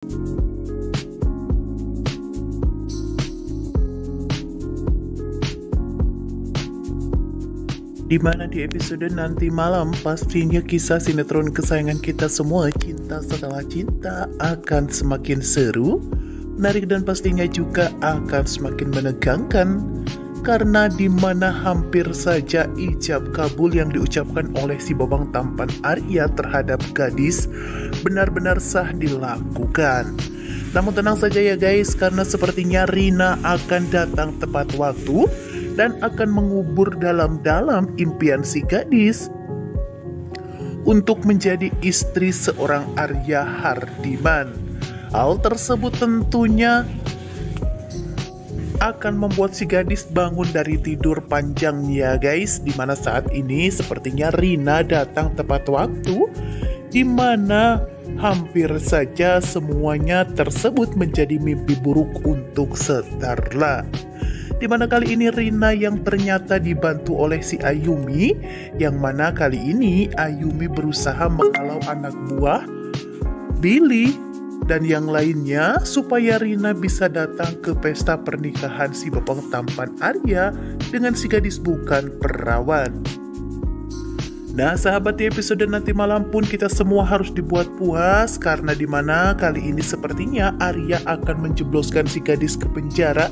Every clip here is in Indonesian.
Di mana di episode nanti malam pastinya kisah sinetron kesayangan kita semua, Cinta Setelah Cinta, akan semakin seru, menarik dan pastinya juga akan semakin menegangkan. Karena di mana hampir saja ijab kabul yang diucapkan oleh si babang tampan Arya terhadap gadis benar-benar sah dilakukan. Namun tenang saja ya guys, karena sepertinya Rina akan datang tepat waktu dan akan mengubur dalam-dalam impian si gadis untuk menjadi istri seorang Arya Hardiman. Hal tersebut tentunya akan membuat si gadis bangun dari tidur panjangnya guys, dimana saat ini sepertinya Rina datang tepat waktu, dimana hampir saja semuanya tersebut menjadi mimpi buruk untuk Starla. Dimana kali ini Rina yang ternyata dibantu oleh si Ayumi, yang mana kali ini Ayumi berusaha menghalau anak buah Billy dan yang lainnya supaya Rina bisa datang ke pesta pernikahan si babang tampan Arya dengan si gadis bukan perawan. Nah sahabat, di episode nanti malam pun kita semua harus dibuat puas, karena dimana kali ini sepertinya Arya akan menjebloskan si gadis ke penjara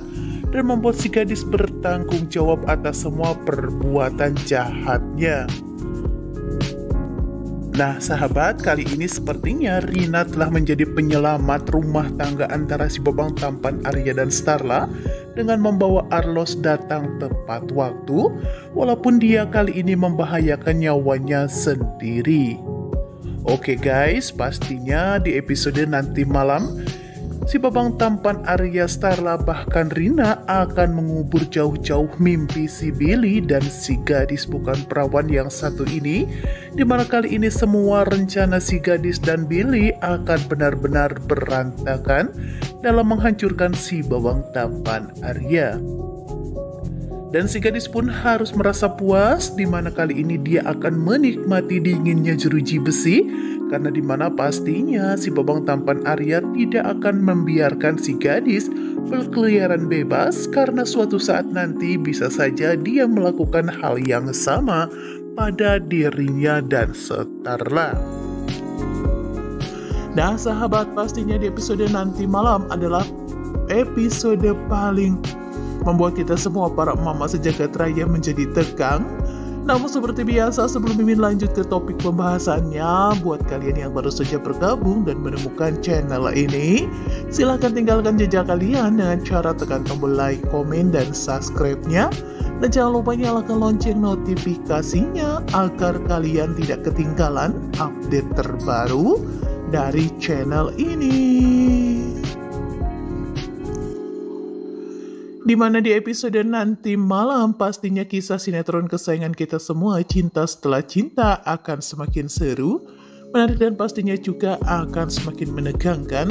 dan membuat si gadis bertanggung jawab atas semua perbuatan jahatnya. Nah sahabat, kali ini sepertinya Rina telah menjadi penyelamat rumah tangga antara si babang tampan Arya dan Starla dengan membawa Arlos datang tepat waktu, walaupun dia kali ini membahayakan nyawanya sendiri. Oke guys, pastinya di episode nanti malam si babang tampan Arya, Starla, bahkan Rina akan mengubur jauh-jauh mimpi si Billy dan si gadis bukan perawan yang satu ini, dimana kali ini semua rencana si gadis dan Billy akan benar-benar berantakan dalam menghancurkan si babang tampan Arya. Dan si gadis pun harus merasa puas, dimana kali ini dia akan menikmati dinginnya jeruji besi, karena dimana pastinya si babang tampan Arya tidak akan membiarkan si gadis berkeliaran bebas, karena suatu saat nanti bisa saja dia melakukan hal yang sama pada dirinya dan Starla. Nah sahabat, pastinya di episode nanti malam adalah episode paling membuat kita semua para mama sejagat raya menjadi tegang. Namun seperti biasa, sebelum Mimin lanjut ke topik pembahasannya, buat kalian yang baru saja bergabung dan menemukan channel ini, silahkan tinggalkan jejak kalian dengan cara tekan tombol like, komen, dan subscribe-nya. Dan jangan lupa nyalakan lonceng notifikasinya agar kalian tidak ketinggalan update terbaru dari channel ini. Dimana di episode nanti malam pastinya kisah sinetron kesayangan kita semua, Cinta Setelah Cinta, akan semakin seru, menarik dan pastinya juga akan semakin menegangkan.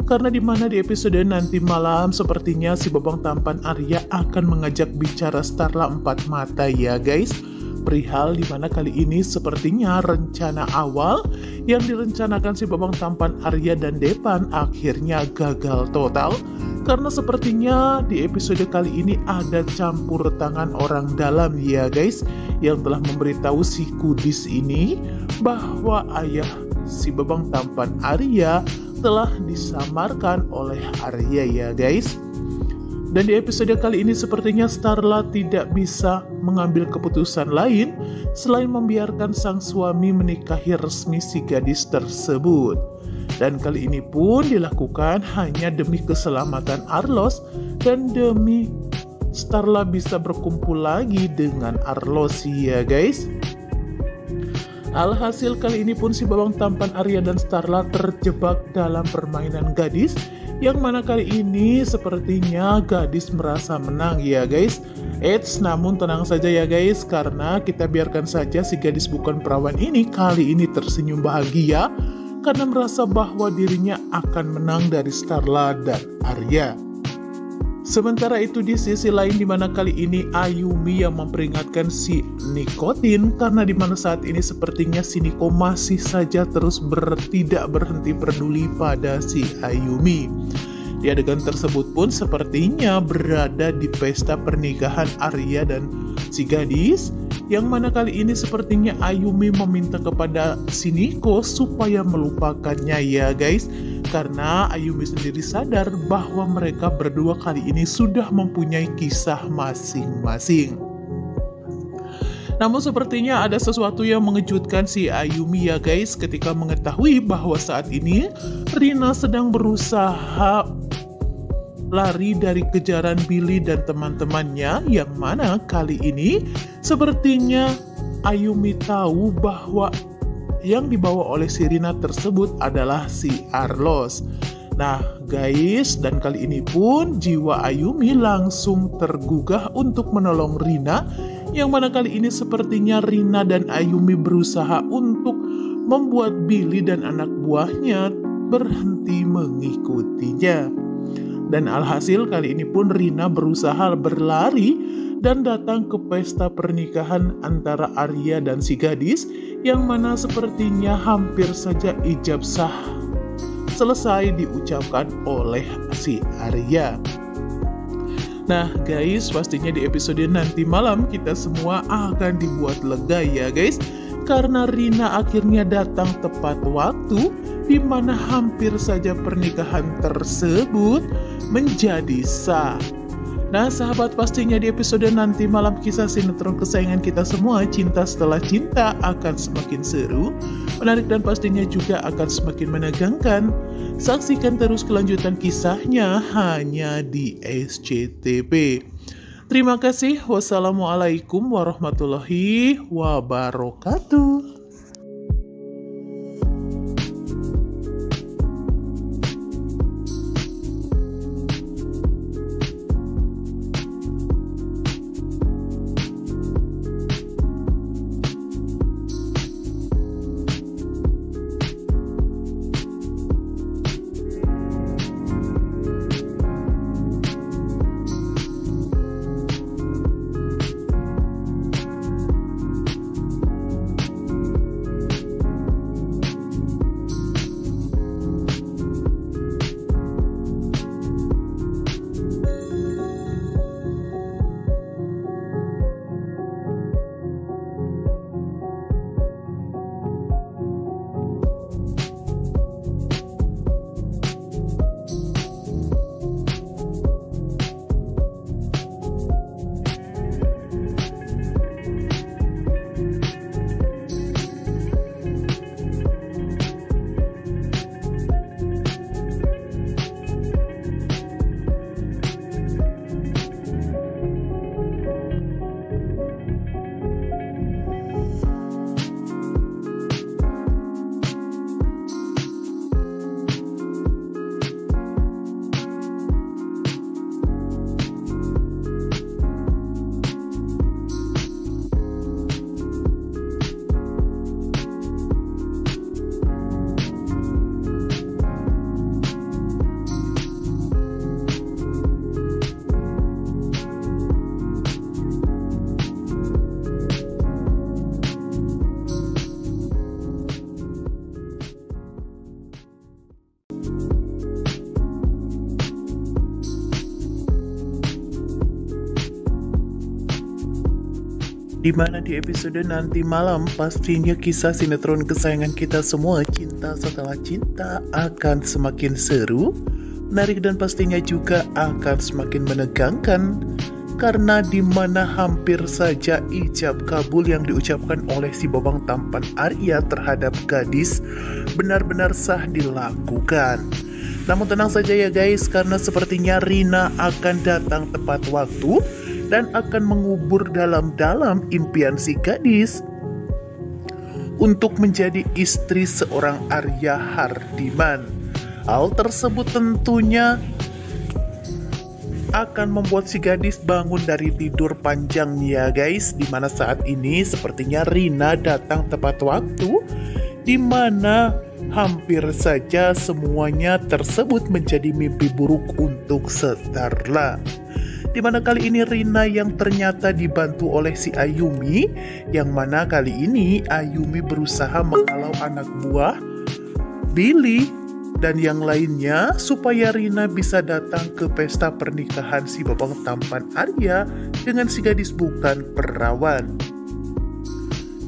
Karena dimana di episode nanti malam sepertinya si babang tampan Arya akan mengajak bicara Starla empat mata ya guys, perihal dimana kali ini sepertinya rencana awal yang direncanakan si babang tampan Arya dan Depan akhirnya gagal total. Karena sepertinya di episode kali ini ada campur tangan orang dalam ya guys, yang telah memberitahu si Kudis ini bahwa ayah si babang tampan Arya telah disamarkan oleh Arya ya guys. Dan di episode kali ini sepertinya Starla tidak bisa mengambil keputusan lain selain membiarkan sang suami menikahi resmi si gadis tersebut. Dan kali ini pun dilakukan hanya demi keselamatan Arlos dan demi Starla bisa berkumpul lagi dengan Arlos ya guys. Alhasil kali ini pun si babang tampan Arya dan Starla terjebak dalam permainan gadis, yang mana kali ini sepertinya gadis merasa menang ya guys. Namun tenang saja ya guys, karena kita biarkan saja si gadis bukan perawan ini kali ini tersenyum bahagia karena merasa bahwa dirinya akan menang dari Starla dan Arya. Sementara itu di sisi lain dimana kali ini Ayumi yang memperingatkan si Nikotin, karena dimana saat ini sepertinya si Niko masih saja terus tidak berhenti peduli pada si Ayumi. Di adegan tersebut pun sepertinya berada di pesta pernikahan Arya dan si gadis, yang mana kali ini sepertinya Ayumi meminta kepada si Niko supaya melupakannya ya guys, karena Ayumi sendiri sadar bahwa mereka berdua kali ini sudah mempunyai kisah masing-masing. Namun sepertinya ada sesuatu yang mengejutkan si Ayumi ya guys, ketika mengetahui bahwa saat ini Rina sedang berusaha lari dari kejaran Billy dan teman-temannya, yang mana kali ini sepertinya Ayumi tahu bahwa yang dibawa oleh si Rina tersebut adalah si Arlos. Nah guys, dan kali ini pun jiwa Ayumi langsung tergugah untuk menolong Rina, yang mana kali ini sepertinya Rina dan Ayumi berusaha untuk membuat Billy dan anak buahnya berhenti mengikutinya. Dan alhasil kali ini pun Rina berusaha berlari dan datang ke pesta pernikahan antara Arya dan si gadis, yang mana sepertinya hampir saja ijab sah selesai diucapkan oleh si Arya. Nah guys, pastinya di episode nanti malam kita semua akan dibuat lega ya guys, karena Rina akhirnya datang tepat waktu, di mana hampir saja pernikahan tersebut menjadi sah. Nah sahabat, pastinya di episode nanti malam kisah sinetron kesayangan kita semua, Cinta Setelah Cinta, akan semakin seru, menarik dan pastinya juga akan semakin menegangkan. Saksikan terus kelanjutan kisahnya hanya di SCTV. Terima kasih. Wassalamualaikum warahmatullahi wabarakatuh. Dimana di episode nanti malam pastinya kisah sinetron kesayangan kita semua, Cinta Setelah Cinta, akan semakin seru, menarik dan pastinya juga akan semakin menegangkan, karena dimana hampir saja ijab kabul yang diucapkan oleh si Bobang tampan Arya terhadap gadis benar-benar sah dilakukan. Namun tenang saja ya guys, karena sepertinya Rina akan datang tepat waktu dan akan mengubur dalam-dalam impian si gadis untuk menjadi istri seorang Arya Hardiman. Hal tersebut tentunya akan membuat si gadis bangun dari tidur panjang ya guys, dimana saat ini sepertinya Rina datang tepat waktu, dimana hampir saja semuanya tersebut menjadi mimpi buruk untuk Starla. Dimana kali ini Rina yang ternyata dibantu oleh si Ayumi, yang mana kali ini Ayumi berusaha menghalau anak buah Billy dan yang lainnya supaya Rina bisa datang ke pesta pernikahan si babang tampan Arya dengan si gadis bukan perawan.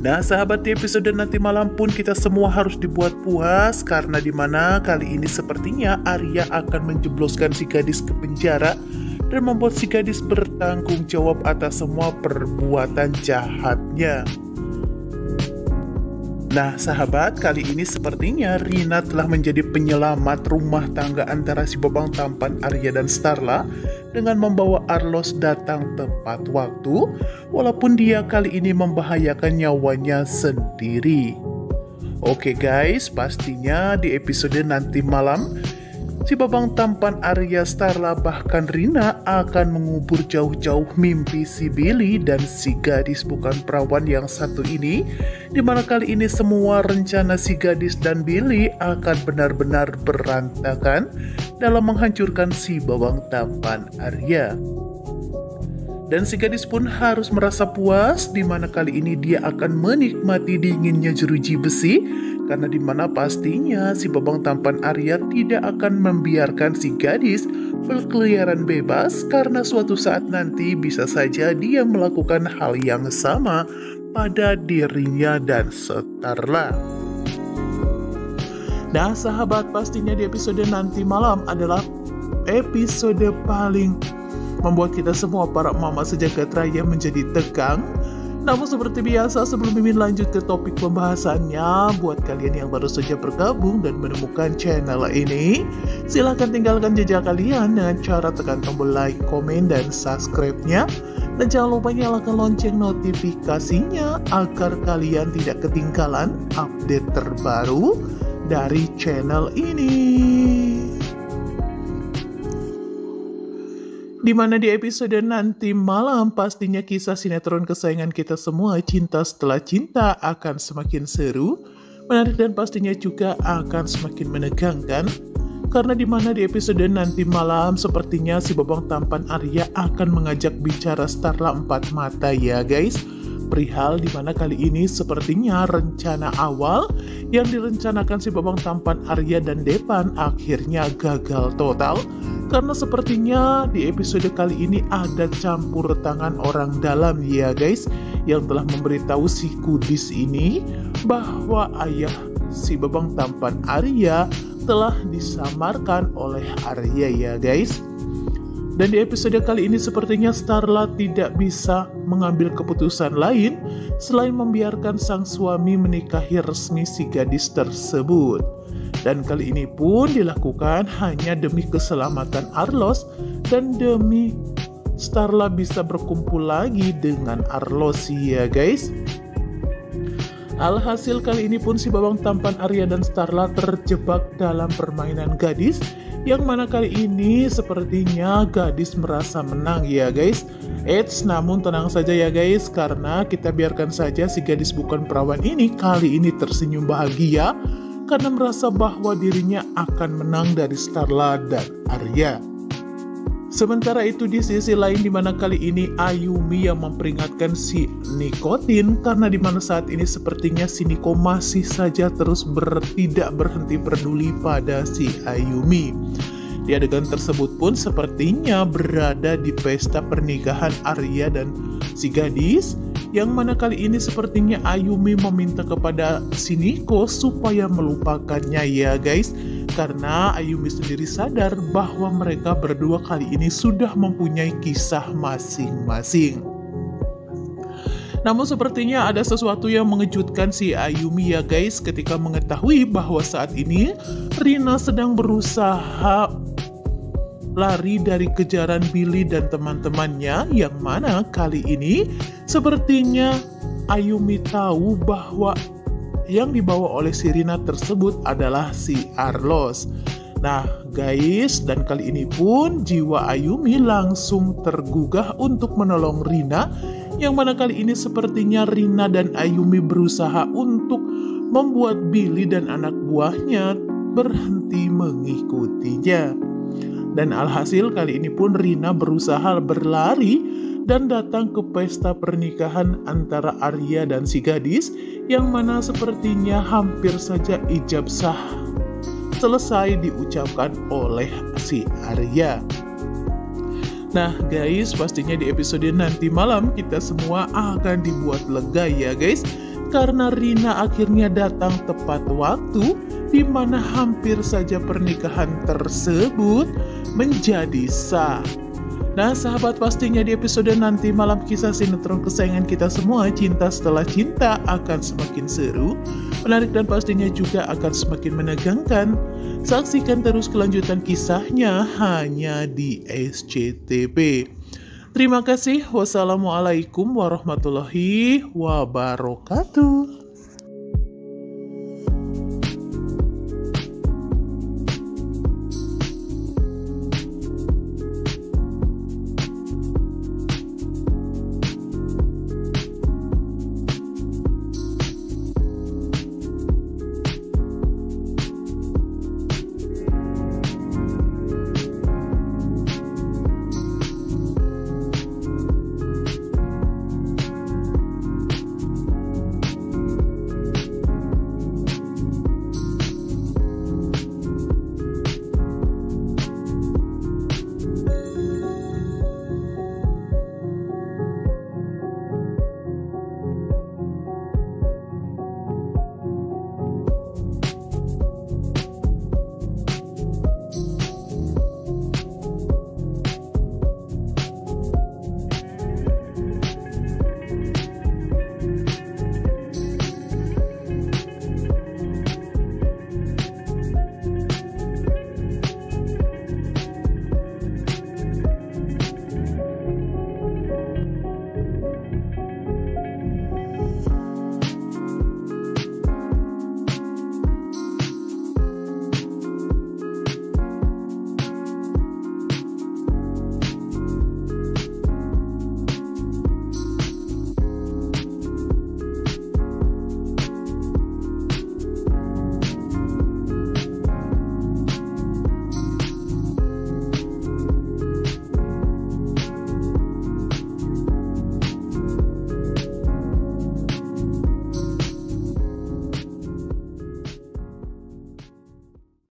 Nah sahabat, di episode nanti malam pun kita semua harus dibuat puas karena dimana kali ini sepertinya Arya akan menjebloskan si gadis ke penjara dan membuat si gadis bertanggung jawab atas semua perbuatan jahatnya. Nah sahabat, kali ini sepertinya Rina telah menjadi penyelamat rumah tangga antara si babang tampan Arya dan Starla dengan membawa Arlos datang tepat waktu, walaupun dia kali ini membahayakan nyawanya sendiri. Oke guys, pastinya di episode nanti malam si babang tampan Arya, Starla, bahkan Rina akan mengubur jauh-jauh mimpi si Billy dan si gadis bukan perawan yang satu ini, dimana kali ini semua rencana si gadis dan Billy akan benar-benar berantakan dalam menghancurkan si babang tampan Arya. Dan si gadis pun harus merasa puas, dimana kali ini dia akan menikmati dinginnya jeruji besi, karena dimana pastinya si babang tampan Arya tidak akan membiarkan si gadis berkeliaran bebas, karena suatu saat nanti bisa saja dia melakukan hal yang sama pada dirinya dan Starla. Nah sahabat, pastinya di episode nanti malam adalah episode paling membuat kita semua para mama sejagat raya menjadi tegang. Namun seperti biasa, sebelum Mimin lanjut ke topik pembahasannya, buat kalian yang baru saja bergabung dan menemukan channel ini, silahkan tinggalkan jejak kalian dengan cara tekan tombol like, komen, dan subscribe-nya. Dan jangan lupa nyalakan lonceng notifikasinya agar kalian tidak ketinggalan update terbaru dari channel ini. Dimana di episode nanti malam pastinya kisah sinetron kesayangan kita semua, Cinta Setelah Cinta, akan semakin seru, menarik, dan pastinya juga akan semakin menegangkan. Karena dimana di episode nanti malam sepertinya si babang tampan Arya akan mengajak bicara Starla empat mata ya guys. Perihal dimana kali ini sepertinya rencana awal yang direncanakan si babang tampan Arya dan Depan akhirnya gagal total. Karena sepertinya di episode kali ini ada campur tangan orang dalam ya guys, yang telah memberitahu si Kudis ini bahwa ayah si babang tampan Arya telah disamarkan oleh Arya ya guys. Dan di episode kali ini sepertinya Starla tidak bisa mengambil keputusan lain selain membiarkan sang suami menikahi resmi si gadis tersebut. Dan kali ini pun dilakukan hanya demi keselamatan Arlos dan demi Starla bisa berkumpul lagi dengan Arlos ya guys. Alhasil kali ini pun si babang tampan Arya dan Starla terjebak dalam permainan gadis, yang mana kali ini sepertinya gadis merasa menang ya guys. Namun tenang saja ya guys, karena kita biarkan saja si gadis bukan perawan ini kali ini tersenyum bahagia karena merasa bahwa dirinya akan menang dari Starla dan Arya. Sementara itu di sisi lain dimana kali ini Ayumi yang memperingatkan si Nikotin, karena dimana saat ini sepertinya si Niko masih saja terus tidak berhenti peduli pada si Ayumi. Di adegan tersebut pun sepertinya berada di pesta pernikahan Arya dan si gadis, yang mana kali ini sepertinya Ayumi meminta kepada si Niko supaya melupakannya ya guys, karena Ayumi sendiri sadar bahwa mereka berdua kali ini sudah mempunyai kisah masing-masing. Namun sepertinya ada sesuatu yang mengejutkan si Ayumi ya guys, ketika mengetahui bahwa saat ini Rina sedang berusaha lari dari kejaran Billy dan teman-temannya, yang mana kali ini sepertinya Ayumi tahu bahwa yang dibawa oleh si Rina tersebut adalah si Arlos. Nah guys, dan kali ini pun jiwa Ayumi langsung tergugah untuk menolong Rina, yang mana kali ini sepertinya Rina dan Ayumi berusaha untuk membuat Billy dan anak buahnya berhenti mengikutinya. Dan alhasil kali ini pun Rina berusaha berlari dan datang ke pesta pernikahan antara Arya dan si gadis, yang mana sepertinya hampir saja ijab sah selesai diucapkan oleh si Arya. Nah guys, pastinya di episode nanti malam kita semua akan dibuat lega ya guys, karena Rina akhirnya datang tepat waktu, di mana hampir saja pernikahan tersebut menjadi sah. Nah sahabat, pastinya di episode nanti malam kisah sinetron kesayangan kita semua, Cinta Setelah Cinta, akan semakin seru, menarik dan pastinya juga akan semakin menegangkan. Saksikan terus kelanjutan kisahnya hanya di SCTV. Terima kasih. Wassalamualaikum warahmatullahi wabarakatuh.